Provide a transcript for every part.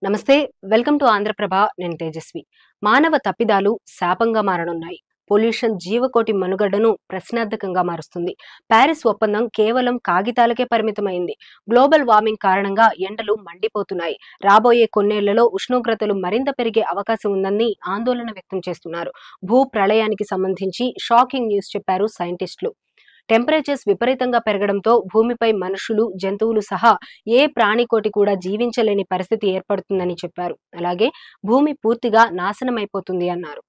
నమస్తే, welcome to Andhraprabha. నేను తేజస్వి. మానవ తప్పిదాలు శాపంగా మారనున్నాయి. పొల్యూషన్ జీవకోటి మనుగడను ప్రశ్నార్థకంగా మారుస్తుంది. ప్యారిస్ ఒప్పందం కేవలం కాగితాలకే పరిమితమైంది. గ్లోబల్ వార్మింగ్ కారణంగా ఎండలు మండిపోతున్నాయి. రాబోయే కొన్నేళ్లలో ఉష్ణోగ్రతలు మరింత పెరిగే అవకాశం ఉందని ఆందోళన వ్యక్తం చేస్తున్నారు. భూ ప్రళయానికి సంబంధించి షాకింగ్ న్యూస్ చెప్పారు సైంటిస్టులు. టెంపరేచర్స్ విపరీతంగా పెరగడంతో భూమిపై మనుషులు, జంతువులు సహా ఏ ప్రాణికోటి కూడా జీవించలేని పరిస్థితి ఏర్పడుతుందని చెప్పారు. అలాగే భూమి పూర్తిగా నాశనమైపోతుంది అన్నారు.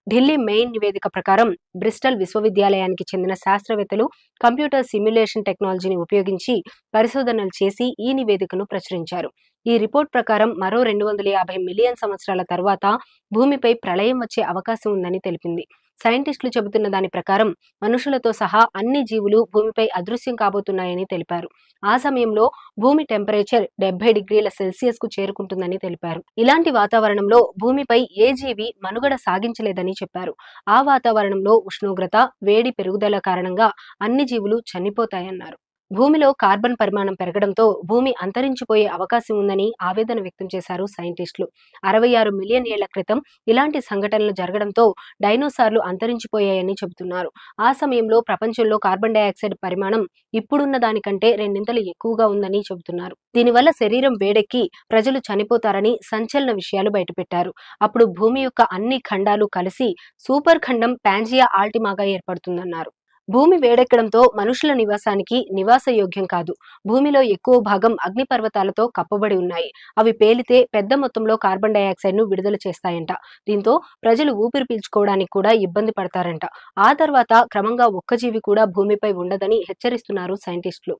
ఢిల్లీ మెయిన్ నివేదిక ప్రకారం బ్రిస్టల్ విశ్వవిద్యాలయానికి చెందిన శాస్త్రవేత్తలు కంప్యూటర్ సిమ్యులేషన్ టెక్నాలజీని ఉపయోగించి పరిశోధనలు చేసి ఈ నివేదికను ప్రచురించారు. ఈ రిపోర్ట్ ప్రకారం మరో 250 మిలియన్ సంవత్సరాల తర్వాత భూమిపై ప్రళయం వచ్చే అవకాశం ఉందని తెలిపింది. సైంటిస్టులు చెబుతున్న దాని ప్రకారం మనుషులతో సహా అన్ని జీవులు భూమిపై అదృశ్యం కాబోతున్నాయని తెలిపారు. ఆ సమయంలో భూమి టెంపరేచర్ 70 డిగ్రీల సెల్సియస్ కు చేరుకుంటుందని తెలిపారు. ఇలాంటి వాతావరణంలో భూమిపై ఏ జీవి మనుగడ సాగించలేదని చెప్పారు. ఆ వాతావరణంలో ఉష్ణోగ్రత, వేడి పెరుగుదల కారణంగా అన్ని జీవులు చనిపోతాయన్నారు. భూమిలో కార్బన్ పరిమాణం పెరగడంతో భూమి అంతరించిపోయే అవకాశం ఉందని ఆవేదన వ్యక్తం చేశారు సైంటిస్టులు. 66 మిలియన్ ఏళ్ల క్రితం ఇలాంటి సంఘటనలు జరగడంతో డైనోసార్లు అంతరించిపోయాయని చెబుతున్నారు. ఆ సమయంలో ప్రపంచంలో కార్బన్ డయాక్సైడ్ పరిమాణం ఇప్పుడున్న దానికంటే 2 ఎక్కువగా ఉందని చెబుతున్నారు. దీనివల్ల శరీరం వేడెక్కి ప్రజలు చనిపోతారని సంచలన విషయాలు బయటపెట్టారు. అప్పుడు భూమి యొక్క అన్ని ఖండాలు కలిసి సూపర్ ఖండం పాంజియా ఆల్టిమాగా ఏర్పడుతుందన్నారు. భూమి వేడెక్కడంతో మనుషుల నివాసానికి నివాసయోగ్యం కాదు. భూమిలో ఎక్కువ భాగం అగ్నిపర్వతాలతో కప్పబడి ఉన్నాయి. అవి పేలితే పెద్ద మొత్తంలో కార్బన్ డయాక్సైడ్ ను విడుదల చేస్తాయంట. దీంతో ప్రజలు ఊపిరి పీల్చుకోవడానికి కూడా ఇబ్బంది పడతారంట. ఆ తర్వాత క్రమంగా ఒక్క జీవి కూడా భూమిపై ఉండదని హెచ్చరిస్తున్నారు సైంటిస్టులు.